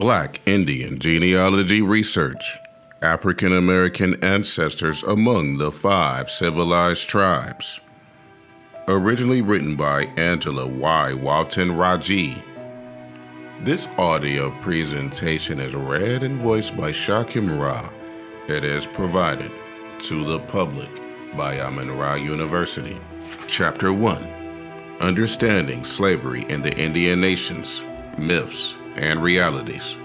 Black Indian Genealogy Research, African American Ancestors Among the Five Civilized Tribes. Originally written by Angela Y. Walton Raji. This audio presentation is read and voiced by Shakim Ra. It is provided to the public by Amin-Ra University. Chapter 1. Understanding Slavery in the Indian Nations, Myths and Realities.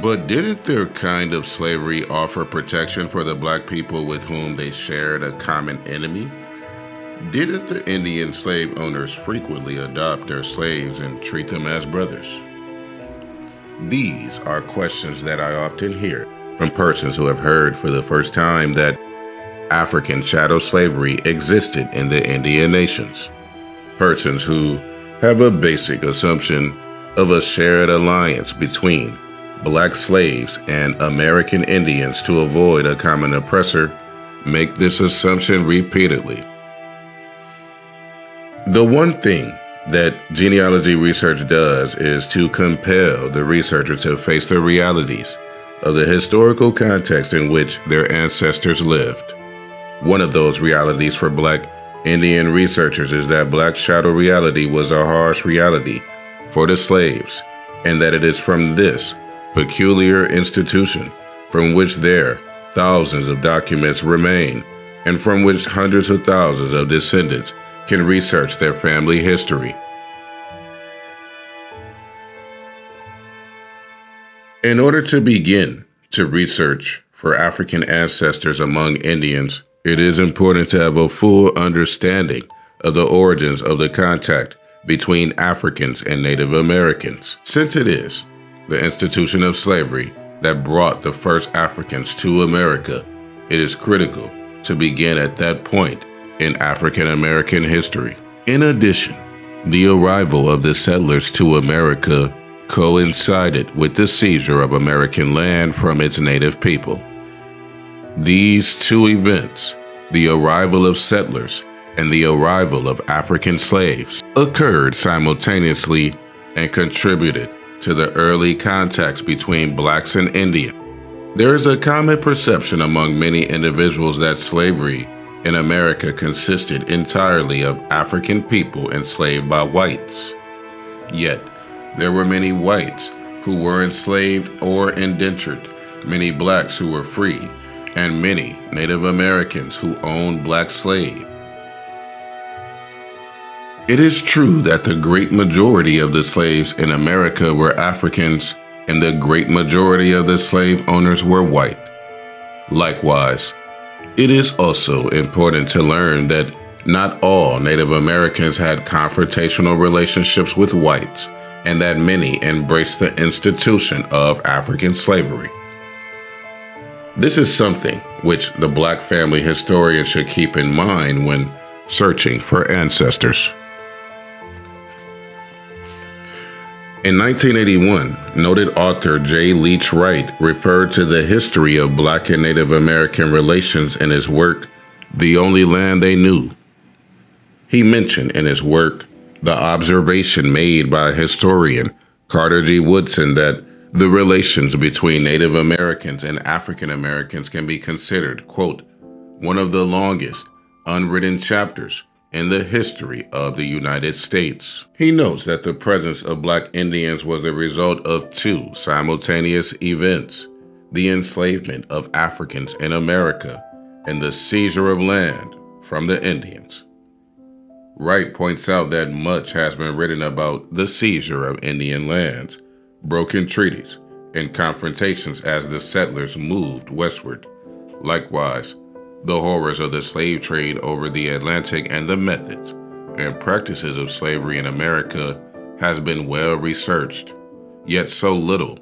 But didn't their kind of slavery offer protection for the black people with whom they shared a common enemy? Didn't the Indian slave owners frequently adopt their slaves and treat them as brothers? These are questions that I often hear from persons who have heard for the first time that African chattel slavery existed in the Indian nations. Persons who have a basic assumption of a shared alliance between black slaves and American Indians to avoid a common oppressor make this assumption repeatedly. The one thing that genealogy research does is to compel the researcher to face the realities of the historical context in which their ancestors lived. One of those realities for Black Indian researchers is that black chattel reality was a harsh reality for the slaves, and that it is from this peculiar institution from which their thousands of documents remain, and from which hundreds of thousands of descendants can research their family history. In order to begin to research for African ancestors among Indians, it is important to have a full understanding of the origins of the contact between Africans and Native Americans. Since it is the institution of slavery that brought the first Africans to America, it is critical to begin at that point in African American history. In addition, the arrival of the settlers to America coincided with the seizure of American land from its native people. These two events, the arrival of settlers and the arrival of African slaves, occurred simultaneously and contributed to the early contacts between blacks and Indians. There is a common perception among many individuals that slavery in America consisted entirely of African people enslaved by whites. Yet, there were many whites who were enslaved or indentured, many blacks who were free, and many Native Americans who owned black slaves. It is true that the great majority of the slaves in America were Africans, and the great majority of the slave owners were white. Likewise, it is also important to learn that not all Native Americans had confrontational relationships with whites, and that many embraced the institution of African slavery. This is something which the black family historian should keep in mind when searching for ancestors. In 1981, noted author J. Leach Wright referred to the history of Black and Native American relations in his work, The Only Land They Knew. He mentioned in his work the observation made by historian Carter G. Woodson that the relations between Native Americans and African Americans can be considered, quote, one of the longest unwritten chapters in the history of the United States. He notes that the presence of Black Indians was the result of two simultaneous events: the enslavement of Africans in America and the seizure of land from the Indians. Wright points out that much has been written about the seizure of Indian lands, broken treaties, and confrontations as the settlers moved westward. Likewise, the horrors of the slave trade over the Atlantic and the methods and practices of slavery in America has been well researched, yet so little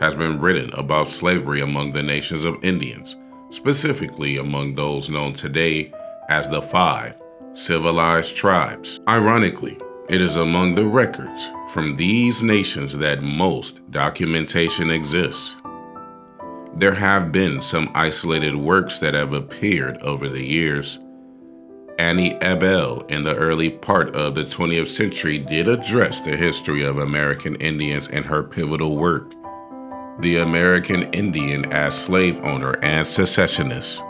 has been written about slavery among the nations of Indians, specifically among those known today as the five civilized tribes. Ironically, it is among the records from these nations that most documentation exists. There have been some isolated works that have appeared over the years, Annie Abel in the early part of the 20th century did address the history of American Indians in her pivotal work, The American Indian as Slave Owner and Secessionist.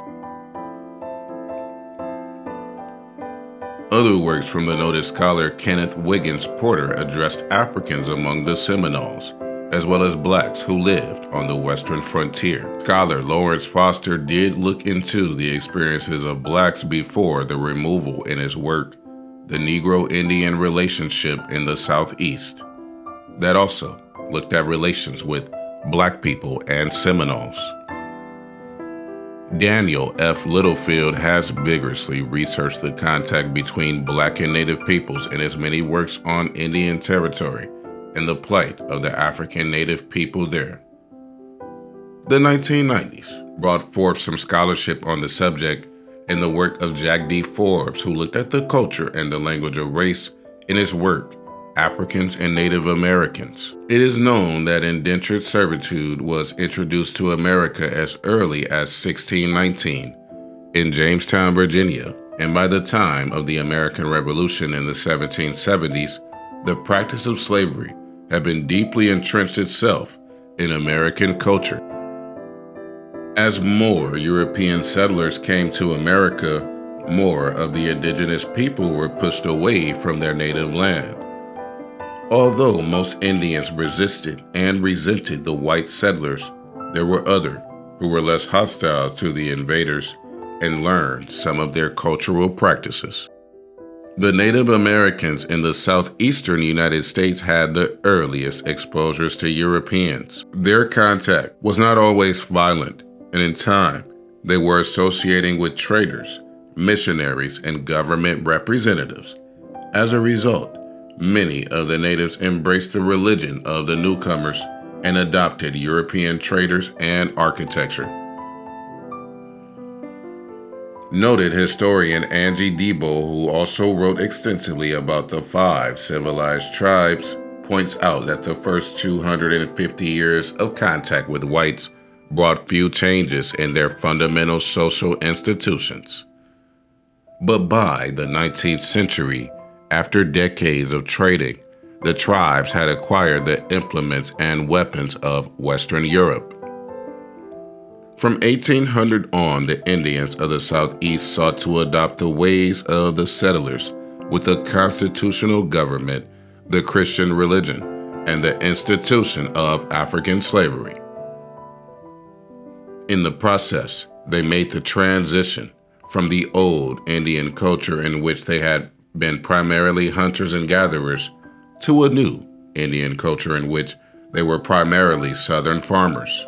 Other works from the noted scholar Kenneth Wiggins Porter addressed Africans among the Seminoles, as well as blacks who lived on the western frontier. Scholar Lawrence Foster did look into the experiences of blacks before the removal in his work, The Negro-Indian Relationship in the Southeast. That also looked at relations with black people and Seminoles. Daniel F. Littlefield has vigorously researched the contact between black and native peoples in his many works on Indian territory and the plight of the African native people there. The 1990s brought forth some scholarship on the subject in the work of Jack D. Forbes, who looked at the culture and the language of race in his work, Africans and Native Americans. It is known that indentured servitude was introduced to America as early as 1619 in Jamestown, Virginia, and by the time of the American Revolution in the 1770s, the practice of slavery had been deeply entrenched itself in American culture. As more European settlers came to America, more of the indigenous people were pushed away from their native land. Although most Indians resisted and resented the white settlers, there were others who were less hostile to the invaders and learned some of their cultural practices. The Native Americans in the southeastern United States had the earliest exposures to Europeans. Their contact was not always violent, and in time, they were associating with traders, missionaries, and government representatives. As a result, many of the natives embraced the religion of the newcomers and adopted European traders and architecture. Noted historian Angie Debo, who also wrote extensively about the 5 civilized tribes, points out that the first 250 years of contact with whites brought few changes in their fundamental social institutions. But by the 19th century, after decades of trading, the tribes had acquired the implements and weapons of Western Europe. From 1800 on, the Indians of the Southeast sought to adopt the ways of the settlers with a constitutional government, the Christian religion, and the institution of African slavery. In the process, they made the transition from the old Indian culture in which they had been primarily hunters and gatherers to a new Indian culture in which they were primarily Southern farmers.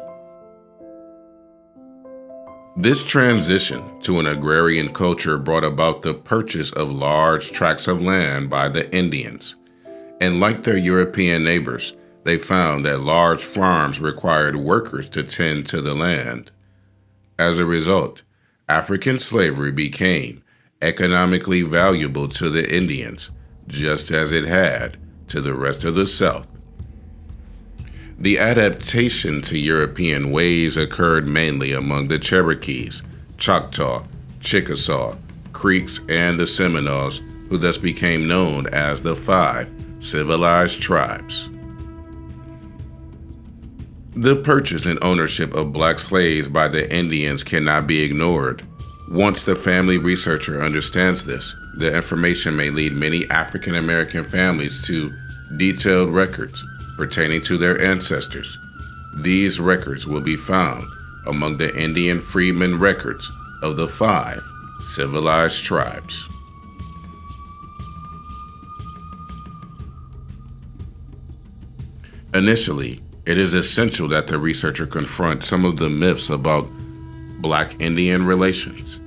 This transition to an agrarian culture brought about the purchase of large tracts of land by the Indians, and like their European neighbors, they found that large farms required workers to tend to the land. As a result, African slavery became economically valuable to the Indians, just as it had to the rest of the South. The adaptation to European ways occurred mainly among the Cherokees, Choctaw, Chickasaw, Creeks, and the Seminoles, who thus became known as the 5 civilized tribes. The purchase and ownership of black slaves by the Indians cannot be ignored. Once the family researcher understands this, the information may lead many African American families to detailed records pertaining to their ancestors. These records will be found among the Indian freedmen records of the 5 civilized tribes. Initially, it is essential that the researcher confront some of the myths about Black-Indian relations.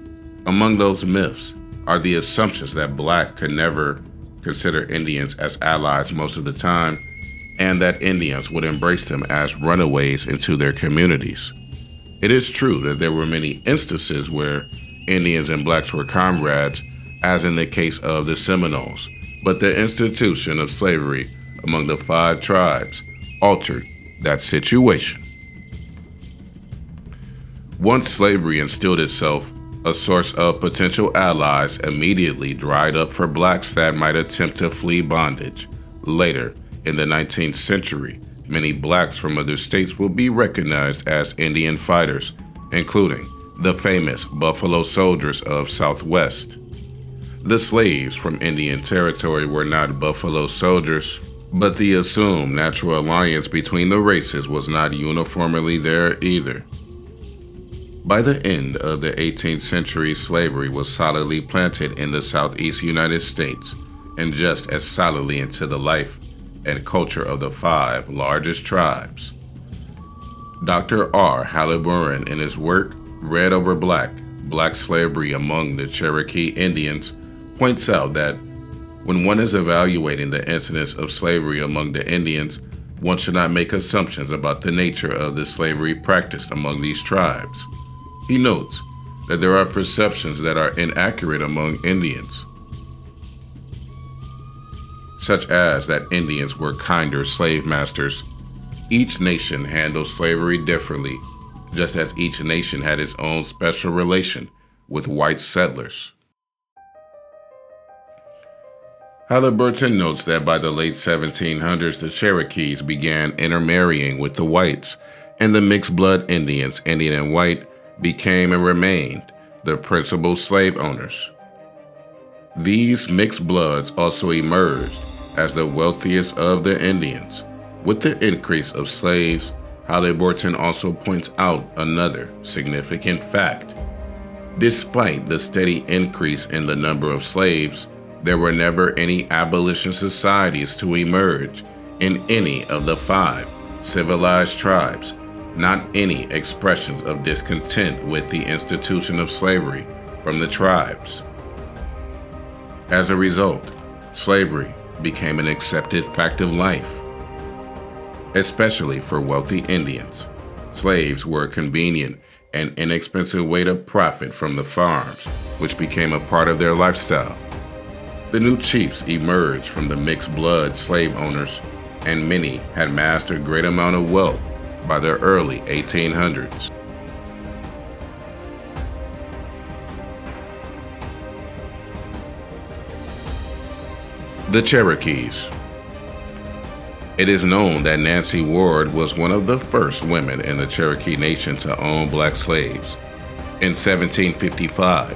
Among those myths are the assumptions that Black could never consider Indians as allies most of the time, and that Indians would embrace them as runaways into their communities. It is true that there were many instances where Indians and Blacks were comrades, as in the case of the Seminoles, but the institution of slavery among the 5 tribes altered that situation. Once slavery instilled itself, a source of potential allies, immediately dried up for blacks that might attempt to flee bondage. Later, in the 19th century, many blacks from other states will be recognized as Indian fighters, including the famous Buffalo Soldiers of Southwest. The slaves from Indian Territory were not Buffalo Soldiers, but the assumed natural alliance between the races was not uniformly there either. By the end of the 18th century, slavery was solidly planted in the southeast United States and just as solidly into the life and culture of the 5 largest tribes. Dr. R. Halliburton, in his work, Red Over Black, Black Slavery Among the Cherokee Indians, points out that when one is evaluating the incidence of slavery among the Indians, one should not make assumptions about the nature of the slavery practiced among these tribes. He notes that there are perceptions that are inaccurate among Indians, such as that Indians were kinder slave masters. Each nation handled slavery differently, just as each nation had its own special relation with white settlers. Halliburton notes that by the late 1700s, the Cherokees began intermarrying with the whites, and the mixed-blood Indians, Indian and white, became and remained the principal slave owners. These mixed bloods also emerged as the wealthiest of the Indians. With the increase of slaves, Halliburton also points out another significant fact. Despite the steady increase in the number of slaves, there were never any abolition societies to emerge in any of the 5 civilized tribes, not any expressions of discontent with the institution of slavery from the tribes. As a result, slavery became an accepted fact of life, especially for wealthy Indians. Slaves were a convenient and inexpensive way to profit from the farms, which became a part of their lifestyle. The new chiefs emerged from the mixed-blood slave owners, and many had amassed a great amount of wealth by the early 1800s. The Cherokees. It is known that Nancy Ward was one of the first women in the Cherokee Nation to own black slaves. In 1755,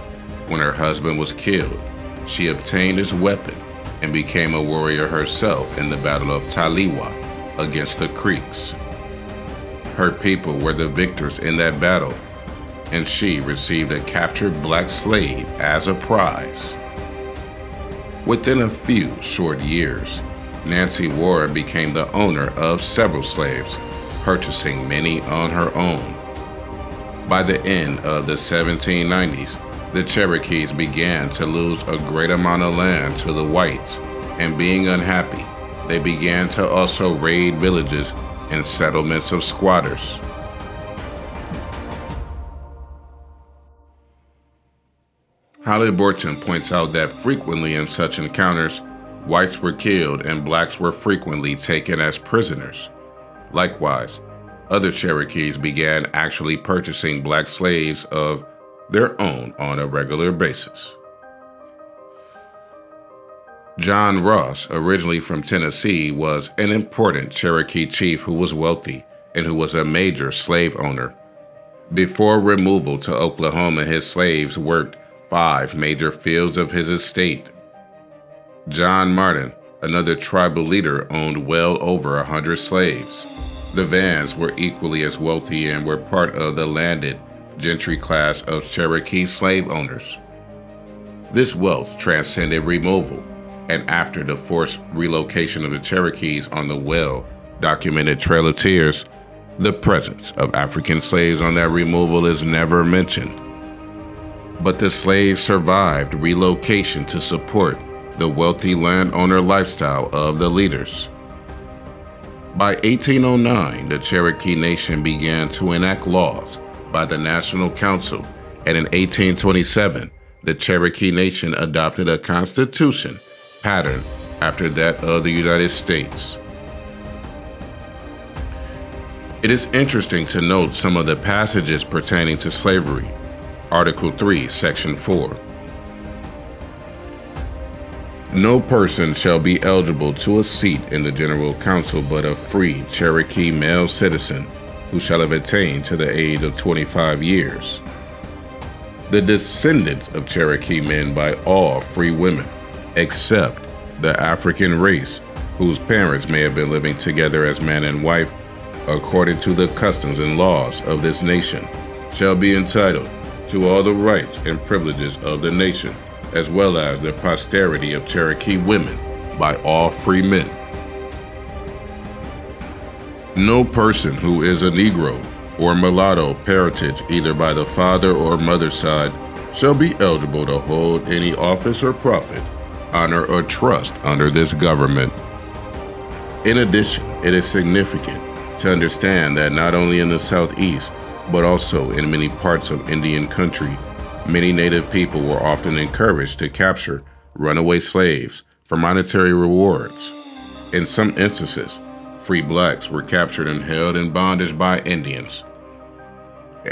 when her husband was killed, she obtained his weapon and became a warrior herself in the Battle of Taliwa against the Creeks. Her people were the victors in that battle, and she received a captured black slave as a prize. Within a few short years, Nancy Ward became the owner of several slaves, purchasing many on her own. By the end of the 1790s, the Cherokees began to lose a great amount of land to the whites, and being unhappy, they began to also raid villages and settlements of squatters. Halliburton points out that frequently in such encounters, whites were killed and blacks were frequently taken as prisoners. Likewise, other Cherokees began actually purchasing black slaves of their own on a regular basis. John Ross, originally from Tennessee, was an important Cherokee chief who was wealthy and who was a major slave owner. Before removal to Oklahoma, his slaves worked 5 major fields of his estate. John Martin, another tribal leader, owned well over 100 slaves. The Vans were equally as wealthy and were part of the landed gentry class of Cherokee slave owners. This wealth transcended removal, and after the forced relocation of the Cherokees on the well-documented Trail of Tears, the presence of African slaves on that removal is never mentioned. But the slaves survived relocation to support the wealthy landowner lifestyle of the leaders. By 1809, the Cherokee Nation began to enact laws by the National Council, and in 1827, the Cherokee Nation adopted a constitution patterned after that of the United States. It is interesting to note some of the passages pertaining to slavery. Article 3, Section 4. No person shall be eligible to a seat in the General Council but a free Cherokee male citizen who shall have attained to the age of 25 years. The descendants of Cherokee men by all free women, except the African race, whose parents may have been living together as man and wife, according to the customs and laws of this nation, shall be entitled to all the rights and privileges of the nation, as well as the posterity of Cherokee women by all free men. No person who is a Negro or mulatto parentage, either by the father or mother's side, shall be eligible to hold any office or profit, honor, or trust under this government. In addition, it is significant to understand that not only in the Southeast, but also in many parts of Indian country, many Native people were often encouraged to capture runaway slaves for monetary rewards. In some instances, free blacks were captured and held in bondage by Indians.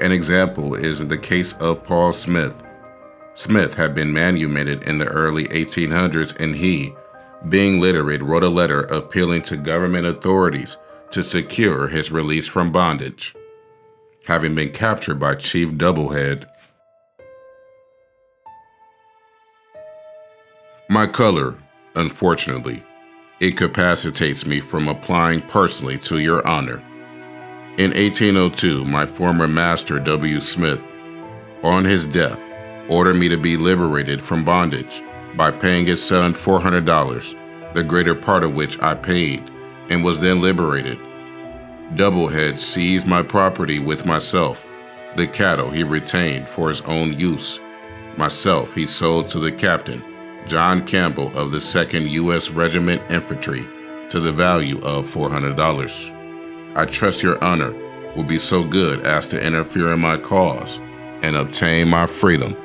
An example is the case of Paul Smith. Smith had been manumitted in the early 1800s, and he, being literate, wrote a letter appealing to government authorities to secure his release from bondage. Having been captured by Chief Doublehead. My color, unfortunately, incapacitates me from applying personally to your honor. In 1802, my former master, W. Smith, on his death, ordered me to be liberated from bondage by paying his son $400, the greater part of which I paid, and was then liberated. Doublehead seized my property with myself. The cattle he retained for his own use. Myself he sold to the captain, John Campbell of the 2nd U.S. Regiment Infantry, to the value of $400. I trust your honor will be so good as to interfere in my cause and obtain my freedom.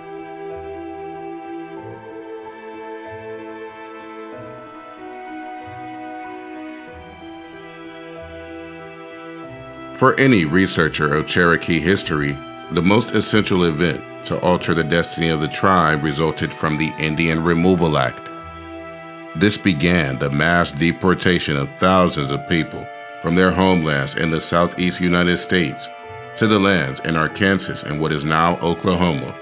For any researcher of Cherokee history, the most essential event to alter the destiny of the tribe resulted from the Indian Removal Act. This began the mass deportation of thousands of people from their homelands in the southeast United States to the lands in Arkansas and what is now Oklahoma.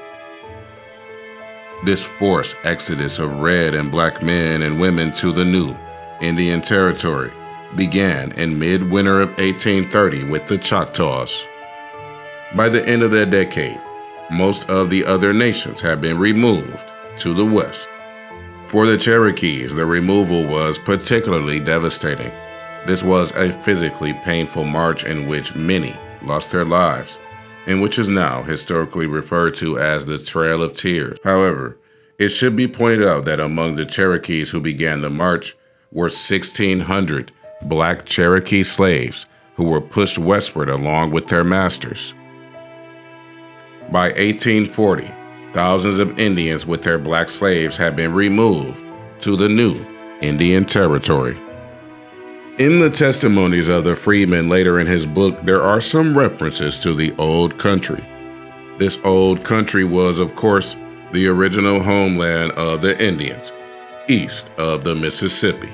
This forced exodus of red and black men and women to the new Indian Territory began in midwinter of 1830 with the Choctaws. By the end of that decade, most of the other nations had been removed to the west. For the Cherokees, the removal was particularly devastating. This was a physically painful march in which many lost their lives, and which is now historically referred to as the Trail of Tears. However, it should be pointed out that among the Cherokees who began the march were 1,600 black Cherokee slaves who were pushed westward along with their masters. By 1840, thousands of Indians with their black slaves had been removed to the new Indian Territory. In the testimonies of the freedmen later in his book, there are some references to the Old Country. This Old Country was, of course, the original homeland of the Indians, east of the Mississippi.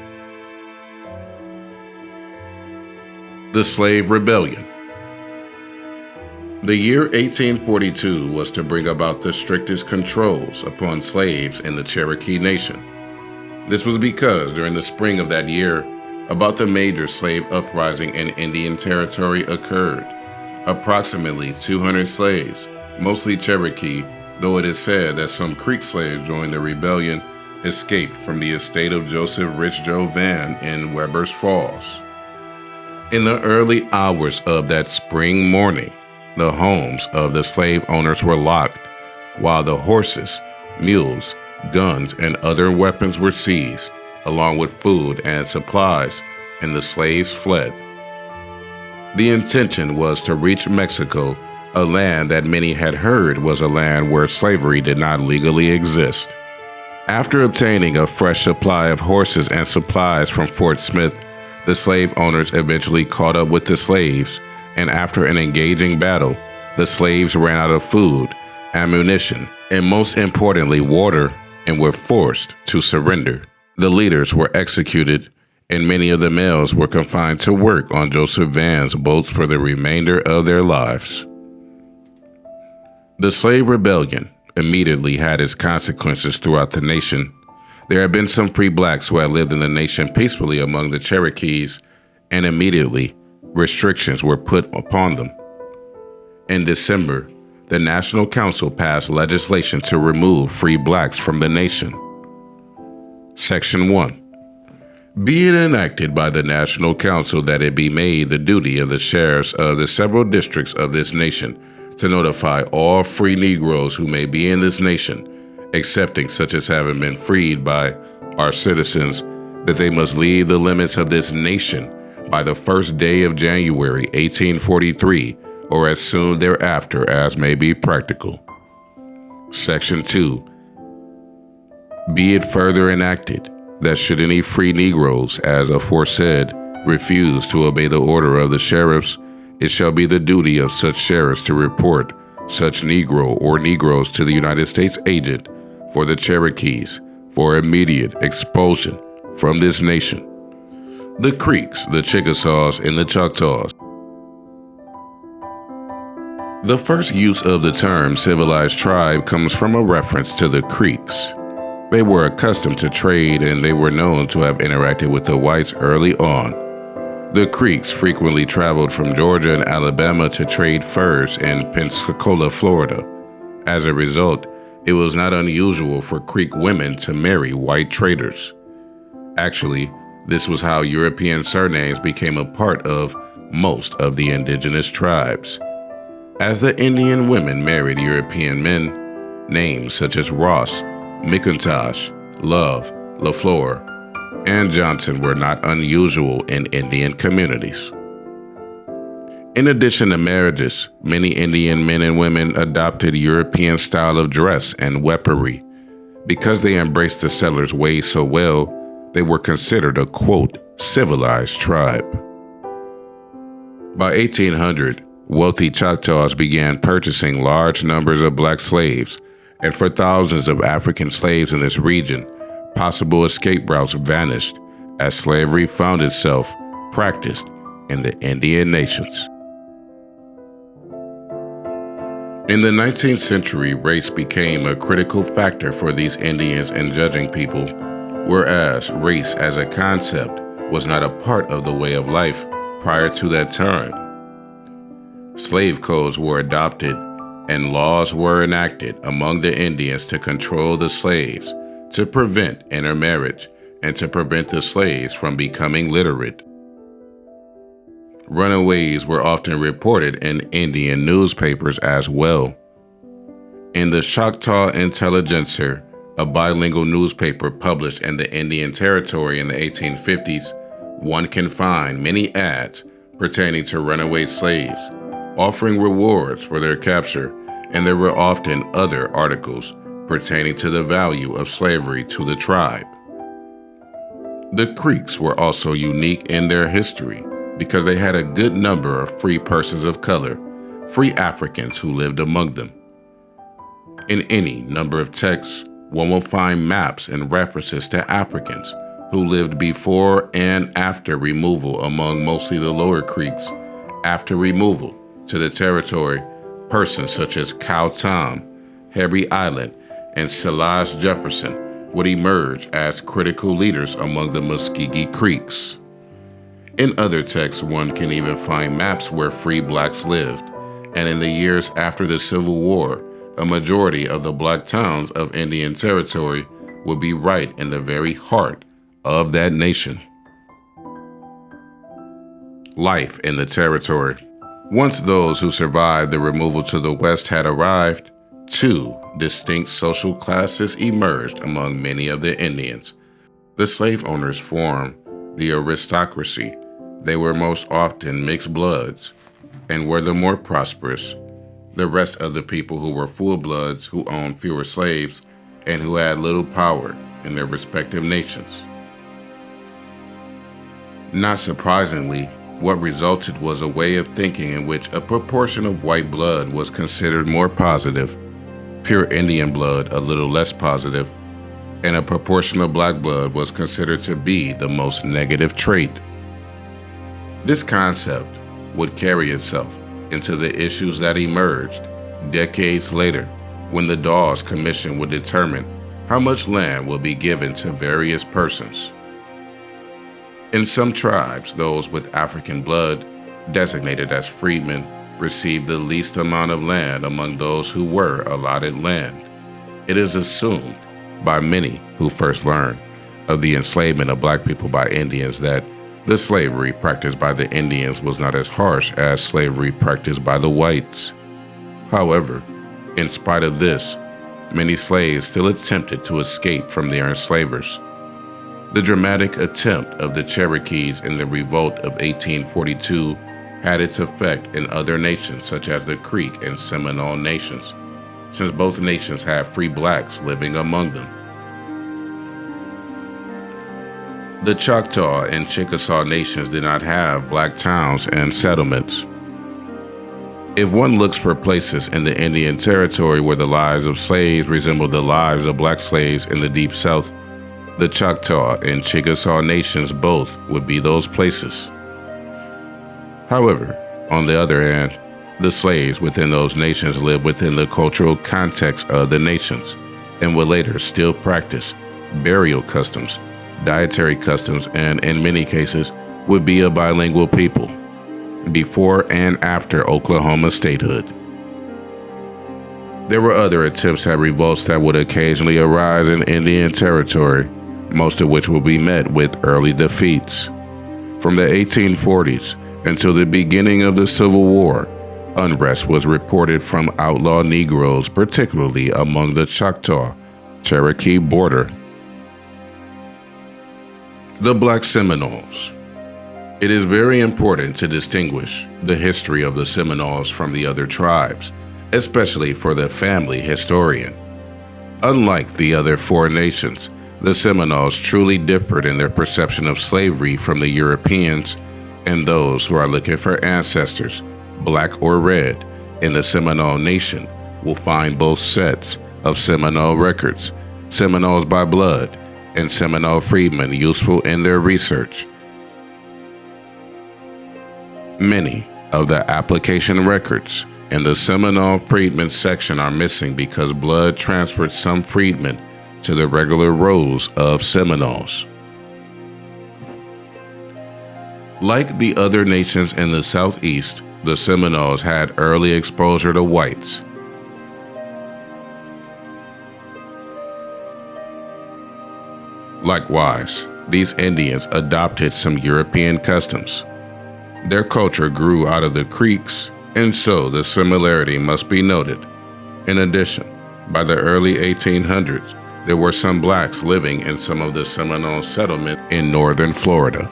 The Slave Rebellion. The year 1842 was to bring about the strictest controls upon slaves in the Cherokee Nation. This was because during the spring of that year, about the major slave uprising in Indian Territory occurred. Approximately 200 slaves, mostly Cherokee, though it is said that some Creek slaves joined the rebellion, escaped from the estate of Joseph Rich Joe Vann in Weber's Falls. In the early hours of that spring morning, the homes of the slave owners were locked, while the horses, mules, guns, and other weapons were seized, along with food and supplies, and the slaves fled. The intention was to reach Mexico, a land that many had heard was a land where slavery did not legally exist. After obtaining a fresh supply of horses and supplies from Fort Smith, the slave owners eventually caught up with the slaves, and after an engaging battle, the slaves ran out of food ammunition, and most importantly, water, and were forced to surrender. The leaders were executed, and many of the males were confined to work on Joseph Van's boats for the remainder of their lives. The slave rebellion immediately had its consequences throughout the nation. There had been some free blacks who had lived in the nation peacefully among the Cherokees, and immediately restrictions were put upon them. In December, the National Council passed legislation to remove free blacks from the nation. Section 1. Be it enacted by the National Council that it be made the duty of the sheriffs of the several districts of this nation to notify all free Negroes who may be in this nation, excepting such as having been freed by our citizens, that they must leave the limits of this nation by the first day of January 1843, or as soon thereafter as may be practical. Section 2. Be it further enacted that should any free Negroes, as aforesaid, refuse to obey the order of the sheriffs, it shall be the duty of such sheriffs to report such Negro or Negroes to the United States agent for the Cherokees for immediate expulsion from this nation. The Creeks, the Chickasaws, and the Choctaws. The first use of the term civilized tribe comes from a reference to the Creeks. They were accustomed to trade and they were known to have interacted with the whites early on. The Creeks frequently traveled from Georgia and Alabama to trade furs in Pensacola, Florida. As a result, it was not unusual for Creek women to marry white traders. Actually, this was how European surnames became a part of most of the indigenous tribes. As the Indian women married European men, names such as Ross, McIntosh, Love, LaFleur, and Johnson were not unusual in Indian communities. In addition to marriages, many Indian men and women adopted European style of dress and weaponry. Because they embraced the settlers' ways so well, they were considered a, quote, civilized tribe. By 1800, wealthy Choctaws began purchasing large numbers of black slaves, and for thousands of African slaves in this region, possible escape routes vanished as slavery found itself practiced in the Indian nations. In the 19th century, race became a critical factor for these Indians in judging people, whereas race as a concept was not a part of the way of life prior to that time. Slave codes were adopted and laws were enacted among the Indians to control the slaves, to prevent intermarriage, and to prevent the slaves from becoming literate. Runaways were often reported in Indian newspapers as well. In the Choctaw Intelligencer, a bilingual newspaper published in the Indian Territory in the 1850s, one can find many ads pertaining to runaway slaves, offering rewards for their capture, and there were often other articles pertaining to the value of slavery to the tribe. The Creeks were also unique in their history because they had a good number of free persons of color, free Africans who lived among them. In any number of texts, one will find maps and references to Africans who lived before and after removal among mostly the lower Creeks. After removal to the territory, persons such as Cow Tom, Harry Island, and Silas Jefferson would emerge as critical leaders among the Muskogee Creeks. In other texts, one can even find maps where free blacks lived, and in the years after the Civil War, a majority of the black towns of Indian Territory would be right in the very heart of that nation. Life in the territory. Once those who survived the removal to the west had arrived, two distinct social classes emerged among many of the Indians. The slave owners formed the aristocracy. They were most often mixed bloods and were the more prosperous. The rest of the people who were full bloods, who owned fewer slaves, and who had little power in their respective nations. Not surprisingly, what resulted was a way of thinking in which a proportion of white blood was considered more positive, pure Indian blood a little less positive, and a proportion of black blood was considered to be the most negative trait. This concept would carry itself into the issues that emerged decades later when the Dawes Commission would determine how much land will be given to various persons. In some tribes, those with African blood, designated as freedmen, received the least amount of land among those who were allotted land. It is assumed by many who first learned of the enslavement of black people by Indians that the slavery practiced by the Indians was not as harsh as slavery practiced by the whites. However, in spite of this, many slaves still attempted to escape from their enslavers. The dramatic attempt of the Cherokees in the revolt of 1842 had its effect in other nations such as the Creek and Seminole nations, since both nations had free blacks living among them. The Choctaw and Chickasaw nations did not have black towns and settlements. If one looks for places in the Indian Territory where the lives of slaves resembled the lives of black slaves in the Deep South, the Choctaw and Chickasaw nations both would be those places. However, on the other hand, the slaves within those nations lived within the cultural context of the nations and would later still practice burial customs, dietary customs, and in many cases would be a bilingual people before and after Oklahoma statehood. There were other attempts at revolts that would occasionally arise in Indian Territory, most of which would be met with early defeats. From the 1840s until the beginning of the Civil War, unrest was reported from outlaw Negroes, particularly among the Choctaw, Cherokee border. The Black Seminoles. It is very important to distinguish the history of the Seminoles from the other tribes, especially for the family historian. Unlike the other four nations, the Seminoles truly differed in their perception of slavery from the Europeans, and those who are looking for ancestors, black or red, in the Seminole Nation will find both sets of Seminole records, Seminoles by blood, and Seminole freedmen useful in their research. Many of the application records in the Seminole freedmen section are missing because blood transferred some freedmen to the regular rolls of Seminoles. Like the other nations in the Southeast, the Seminoles had early exposure to whites. Likewise, these Indians adopted some European customs. Their culture grew out of the Creeks, and so the similarity must be noted. In addition, by the early 1800s, there were some blacks living in some of the Seminole settlements in northern Florida.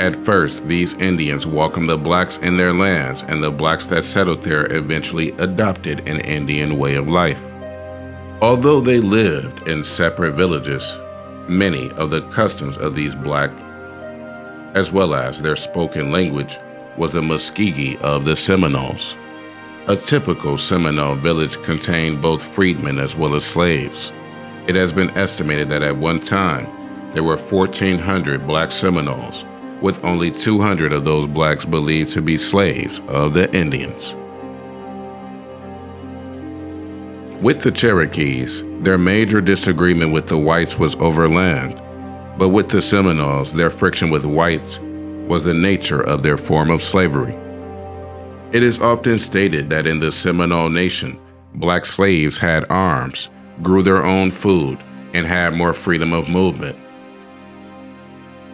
At first, these Indians welcomed the blacks in their lands, and the blacks that settled there eventually adopted an Indian way of life. Although they lived in separate villages, many of the customs of these black, as well as their spoken language, was the Muskegee of the Seminoles. A typical Seminole village contained both freedmen as well as slaves. It has been estimated that at one time, there were 1,400 black Seminoles, with only 200 of those blacks believed to be slaves of the Indians. With the Cherokees, their major disagreement with the whites was over land, but with the Seminoles, their friction with whites was the nature of their form of slavery. It is often stated that in the Seminole Nation, black slaves had arms, grew their own food, and had more freedom of movement.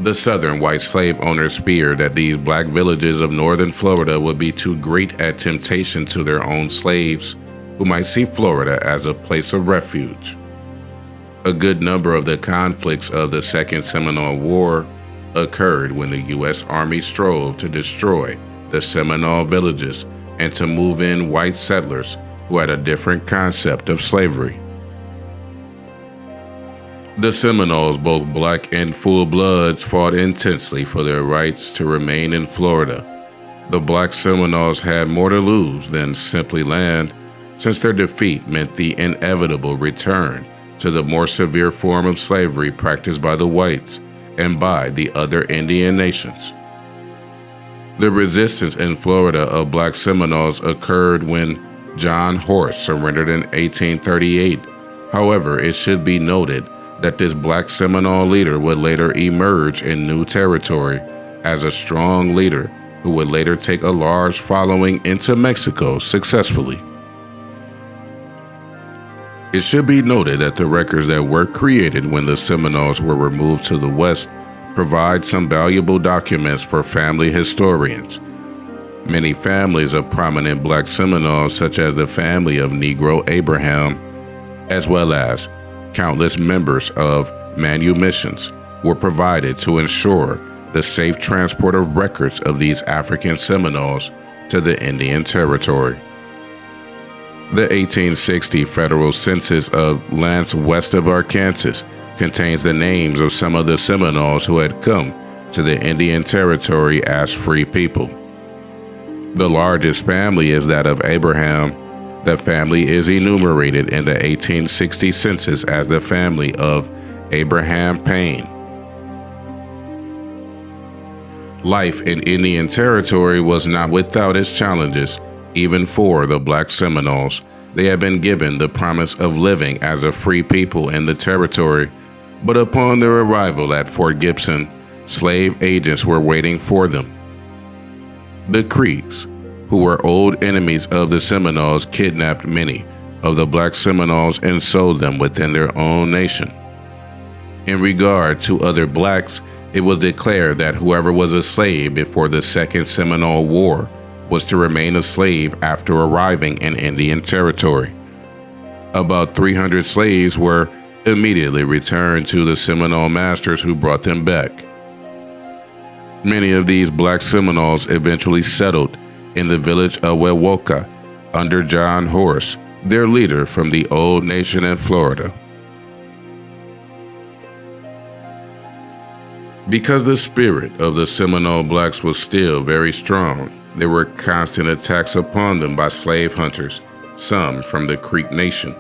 The southern white slave owners feared that these black villages of northern Florida would be too great a temptation to their own slaves, who might see Florida as a place of refuge. A good number of the conflicts of the Second Seminole War occurred when the U.S. Army strove to destroy the Seminole villages and to move in white settlers who had a different concept of slavery. The Seminoles, both black and full-bloods, fought intensely for their rights to remain in Florida. The black Seminoles had more to lose than simply land, since their defeat meant the inevitable return to the more severe form of slavery practiced by the whites and by the other Indian nations. The resistance in Florida of Black Seminoles occurred when John Horse surrendered in 1838. However, it should be noted that this Black Seminole leader would later emerge in new territory as a strong leader who would later take a large following into Mexico successfully. It should be noted that the records that were created when the Seminoles were removed to the west provide some valuable documents for family historians. Many families of prominent Black Seminoles, such as the family of Negro Abraham, as well as countless members of manumissions, were provided to ensure the safe transport of records of these African Seminoles to the Indian Territory. The 1860 federal census of lands west of Arkansas contains the names of some of the Seminoles who had come to the Indian Territory as free people. The largest family is that of Abraham. The family is enumerated in the 1860 census as the family of Abraham Payne. Life in Indian Territory was not without its challenges. Even for the Black Seminoles, they had been given the promise of living as a free people in the territory, but upon their arrival at Fort Gibson, slave agents were waiting for them. The Creeks, who were old enemies of the Seminoles, kidnapped many of the Black Seminoles and sold them within their own nation. In regard to other blacks, it was declared that whoever was a slave before the Second Seminole War was to remain a slave after arriving in Indian Territory. About 300 slaves were immediately returned to the Seminole masters who brought them back. Many of these Black Seminoles eventually settled in the village of Wewoka under John Horse, their leader from the old nation in Florida. Because the spirit of the Seminole blacks was still very strong, there were constant attacks upon them by slave hunters, some from the Creek Nation.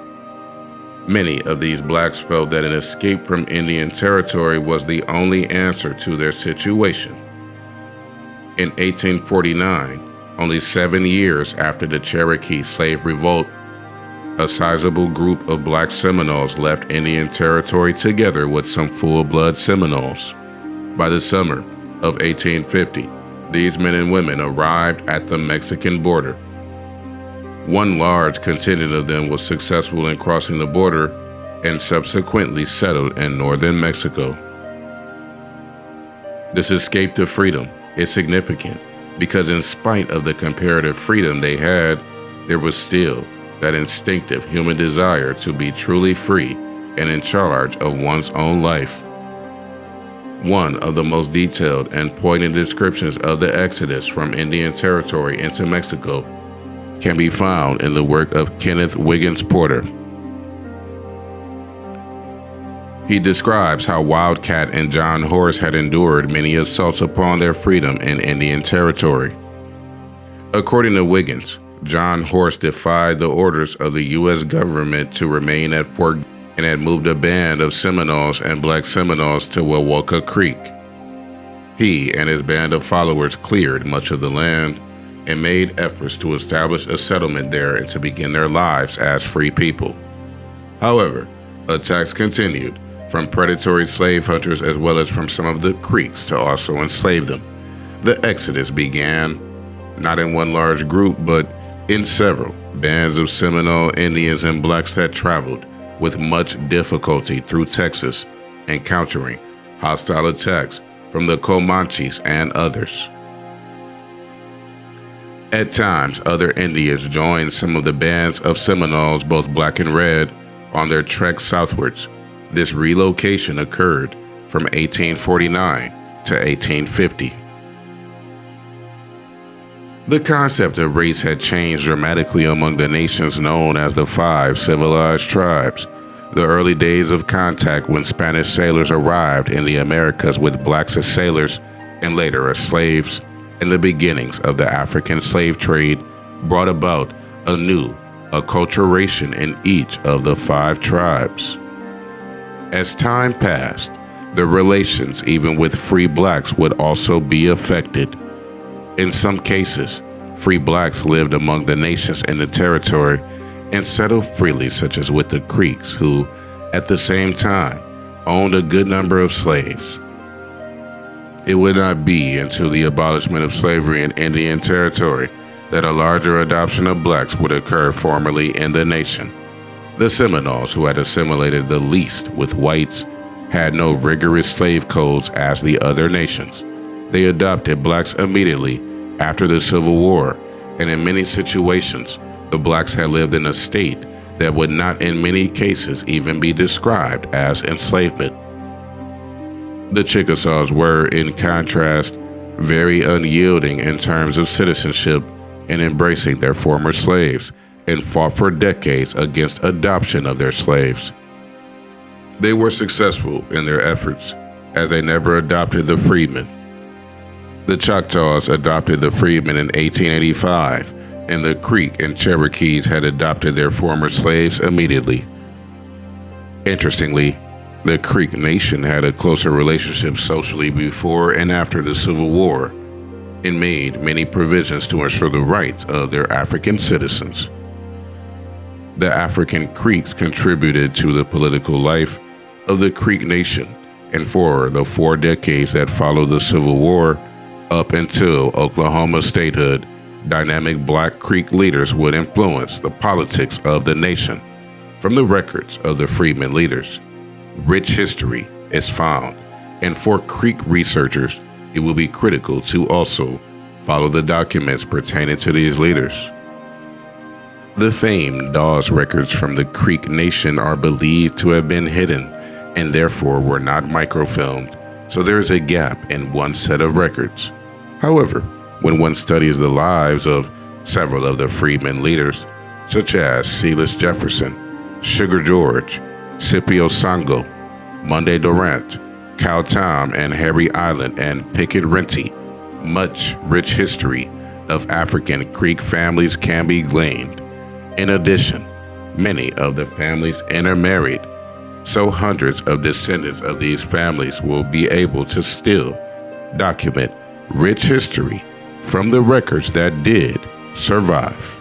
Many of these blacks felt that an escape from Indian Territory was the only answer to their situation. In 1849, only 7 years after the Cherokee slave revolt, a sizable group of Black Seminoles left Indian Territory together with some full-blood Seminoles. By the summer of 1850, these men and women arrived at the Mexican border. One large contingent of them was successful in crossing the border and subsequently settled in northern Mexico. This escape to freedom is significant because in spite of the comparative freedom they had, there was still that instinctive human desire to be truly free and in charge of one's own life. One of the most detailed and poignant descriptions of the exodus from Indian Territory into Mexico can be found in the work of Kenneth Wiggins Porter. He describes how Wildcat and John Horse had endured many assaults upon their freedom in Indian Territory. According to Wiggins, John Horse defied the orders of the U.S. government to remain at Fort and had moved a band of Seminoles and Black Seminoles to Wewoka Creek. He and his band of followers cleared much of the land and made efforts to establish a settlement there and to begin their lives as free people. However, attacks continued from predatory slave hunters as well as from some of the Creeks to also enslave them. The exodus began not in one large group, but in several bands of Seminole Indians and blacks that traveled with much difficulty through Texas, encountering hostile attacks from the Comanches and others. At times, other Indians joined some of the bands of Seminoles, both black and red, on their trek southwards. This relocation occurred from 1849 to 1850. The concept of race had changed dramatically among the nations known as the Five Civilized Tribes. The early days of contact when Spanish sailors arrived in the Americas with blacks as sailors and later as slaves, and the beginnings of the African slave trade brought about a new acculturation in each of the 5 tribes. As time passed, the relations even with free blacks would also be affected. In some cases, free blacks lived among the nations in the territory and settled freely, such as with the Creeks, who, at the same time, owned a good number of slaves. It would not be until the abolishment of slavery in Indian Territory that a larger adoption of blacks would occur formally in the nation. The Seminoles, who had assimilated the least with whites, had no rigorous slave codes as the other nations. They adopted blacks immediately after the Civil War, and in many situations, the blacks had lived in a state that would not in many cases even be described as enslavement. The Chickasaws were, in contrast, very unyielding in terms of citizenship in embracing their former slaves, and fought for decades against adoption of their slaves. They were successful in their efforts, as they never adopted the freedmen. The Choctaws adopted the freedmen in 1885, and the Creek and Cherokees had adopted their former slaves immediately. Interestingly, the Creek Nation had a closer relationship socially before and after the Civil War, and made many provisions to ensure the rights of their African citizens. The African Creeks contributed to the political life of the Creek Nation, and for the 4 decades that followed the Civil War, up until Oklahoma statehood, dynamic Black Creek leaders would influence the politics of the nation. From the records of the freedmen leaders, rich history is found, and for Creek researchers, it will be critical to also follow the documents pertaining to these leaders. The famed Dawes records from the Creek Nation are believed to have been hidden and therefore were not microfilmed, so there is a gap in one set of records. However, when one studies the lives of several of the freedmen leaders, such as Silas Jefferson, Sugar George, Scipio Sango, Monday Durant, Cal Tom and Harry Island, and Pickett Renty, much rich history of African Creek families can be gleaned. In addition, many of the families intermarried, so hundreds of descendants of these families will be able to still document rich history from the records that did survive.